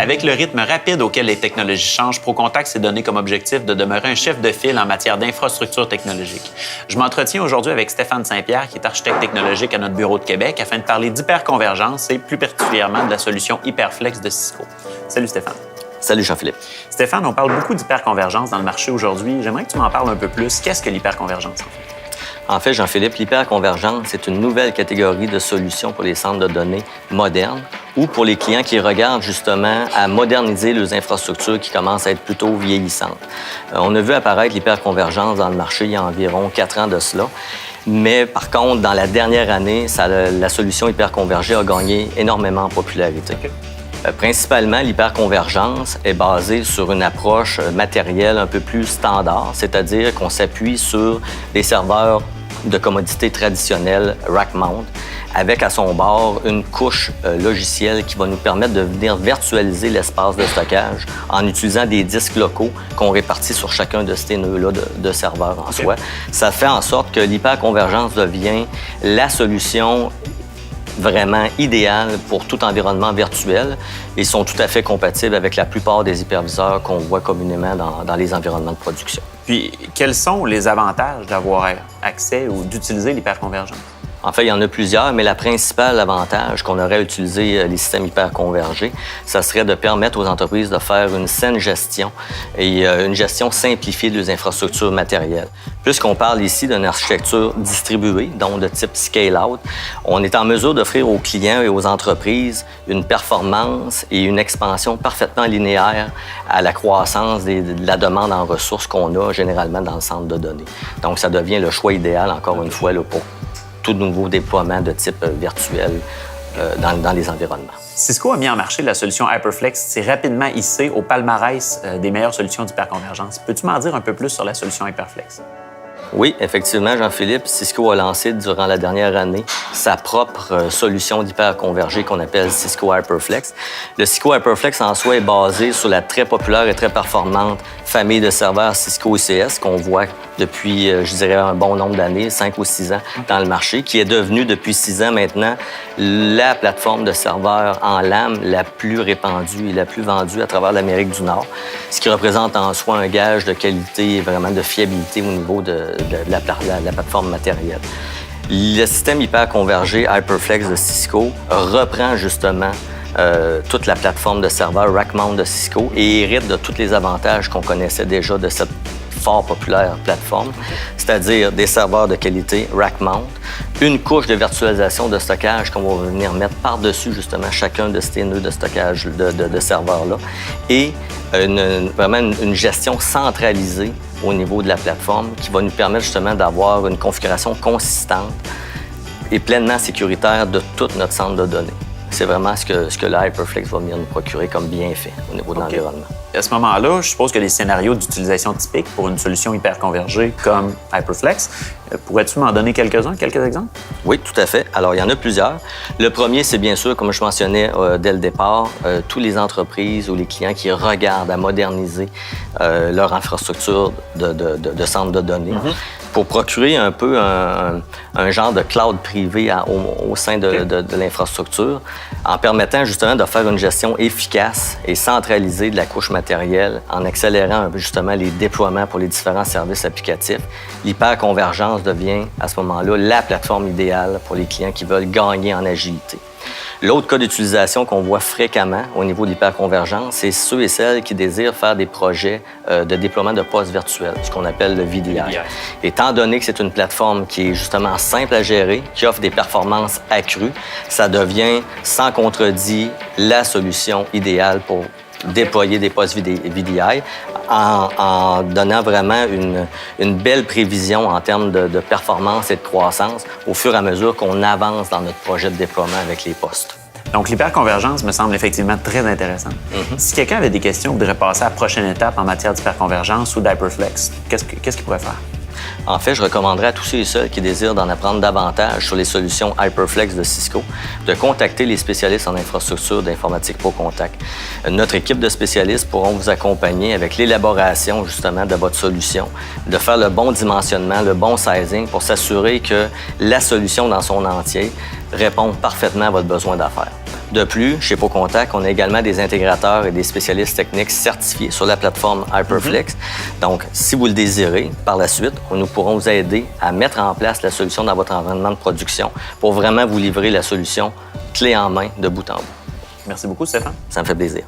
Avec le rythme rapide auquel les technologies changent, ProContact s'est donné comme objectif de demeurer un chef de file en matière d'infrastructure technologique. Je m'entretiens aujourd'hui avec Stéphane Saint-Pierre, qui est architecte technologique à notre bureau de Québec, afin de parler d'hyperconvergence et plus particulièrement de la solution HyperFlex de Cisco. Salut Stéphane. Salut Jean-Philippe. Stéphane, on parle beaucoup d'hyperconvergence dans le marché aujourd'hui. J'aimerais que tu m'en parles un peu plus. Qu'est-ce que l'hyperconvergence en fait? En fait, Jean-Philippe, l'hyperconvergence, c'est une nouvelle catégorie de solutions pour les centres de données modernes ou pour les clients qui regardent justement à moderniser leurs infrastructures qui commencent à être plutôt vieillissantes. On a vu apparaître l'hyperconvergence dans le marché il y a environ 4 ans de cela. Mais par contre, dans la dernière année, la solution hyperconvergée a gagné énormément en popularité. Okay. Principalement, l'hyperconvergence est basée sur une approche matérielle un peu plus standard, c'est-à-dire qu'on s'appuie sur des serveurs de commodité traditionnels rack mount, avec à son bord une couche logicielle qui va nous permettre de venir virtualiser l'espace de stockage en utilisant des disques locaux qu'on répartit sur chacun de ces nœuds-là de serveurs en soi. Ça fait en sorte que l'hyperconvergence devient la solution vraiment idéal pour tout environnement virtuel et sont tout à fait compatibles avec la plupart des hyperviseurs qu'on voit communément dans les environnements de production. Puis, quels sont les avantages d'avoir accès ou d'utiliser l'hyperconvergence? En fait, il y en a plusieurs, mais le principal avantage qu'on aurait à utiliser les systèmes hyperconvergés, ça serait de permettre aux entreprises de faire une saine gestion et une gestion simplifiée de leurs infrastructures matérielles. Puisqu'on parle ici d'une architecture distribuée, donc de type scale-out, on est en mesure d'offrir aux clients et aux entreprises une performance et une expansion parfaitement linéaire à la croissance de la demande en ressources qu'on a généralement dans le centre de données. Donc, ça devient le choix idéal, encore une fois, là, pour tout nouveau déploiement de type virtuel dans les environnements. Cisco a mis en marché la solution HyperFlex, s'est rapidement hissée au palmarès des meilleures solutions d'hyperconvergence. Peux-tu m'en dire un peu plus sur la solution HyperFlex? Oui, effectivement, Jean-Philippe, Cisco a lancé durant la dernière année sa propre solution d'hyperconvergée qu'on appelle Cisco HyperFlex. Le Cisco HyperFlex en soi est basé sur la très populaire et très performante famille de serveurs Cisco ICS qu'on voit depuis, je dirais, un bon nombre d'années, 5 ou 6 ans dans le marché, qui est devenue depuis 6 ans maintenant la plateforme de serveurs en LAN la plus répandue et la plus vendue à travers l'Amérique du Nord, ce qui représente en soi un gage de qualité et vraiment de fiabilité au niveau de la plateforme matérielle. Le système hyperconvergé HyperFlex de Cisco reprend justement toute la plateforme de serveurs rack mount de Cisco et hérite de tous les avantages qu'on connaissait déjà de cette fort populaire plateforme, c'est-à-dire des serveurs de qualité rack mount, une couche de virtualisation de stockage qu'on va venir mettre par-dessus justement chacun de ces nœuds de stockage de serveurs-là et vraiment une gestion centralisée au niveau de la plateforme qui va nous permettre justement d'avoir une configuration consistante et pleinement sécuritaire de tout notre centre de données. C'est vraiment ce que le HyperFlex va venir nous procurer comme bienfait au niveau de l'environnement. À ce moment-là, je suppose que les scénarios d'utilisation typiques pour une solution hyperconvergée comme HyperFlex, pourrais-tu m'en donner quelques-uns, quelques exemples? Oui, tout à fait. Alors, il y en a plusieurs. Le premier, c'est bien sûr, comme je mentionnais dès le départ, tous les entreprises ou les clients qui regardent à moderniser leur infrastructure de centre de données pour procurer un peu un genre de cloud privé au sein de l'infrastructure en permettant justement de faire une gestion efficace et centralisée de la couche matérielle en accélérant justement les déploiements pour les différents services applicatifs. L'hyperconvergence devient à ce moment-là la plateforme idéale pour les clients qui veulent gagner en agilité. L'autre cas d'utilisation qu'on voit fréquemment au niveau de l'hyperconvergence, c'est ceux et celles qui désirent faire des projets de déploiement de postes virtuels, ce qu'on appelle le VDI. Étant donné que c'est une plateforme qui est justement simple à gérer, qui offre des performances accrues, ça devient sans contredit la solution idéale pour déployer des postes VDI en donnant vraiment une belle prévision en termes de performance et de croissance au fur et à mesure qu'on avance dans notre projet de déploiement avec les postes. Donc, l'hyperconvergence me semble effectivement très intéressante. Si quelqu'un avait des questions ou voudrait passer à la prochaine étape en matière d'hyperconvergence ou d'HyperFlex, qu'est-ce qu'il pourrait faire? En fait, je recommanderais à tous ceux et celles qui désirent d'en apprendre davantage sur les solutions HyperFlex de Cisco de contacter les spécialistes en infrastructure d'informatique ProContact. Notre équipe de spécialistes pourront vous accompagner avec l'élaboration justement de votre solution, de faire le bon dimensionnement, le bon sizing pour s'assurer que la solution dans son entier répond parfaitement à votre besoin d'affaires. De plus, chez ProContact, on a également des intégrateurs et des spécialistes techniques certifiés sur la plateforme HyperFlex. Donc, si vous le désirez, par la suite, nous pourrons vous aider à mettre en place la solution dans votre environnement de production pour vraiment vous livrer la solution clé en main de bout en bout. Merci beaucoup, Stéphane. Ça me fait plaisir.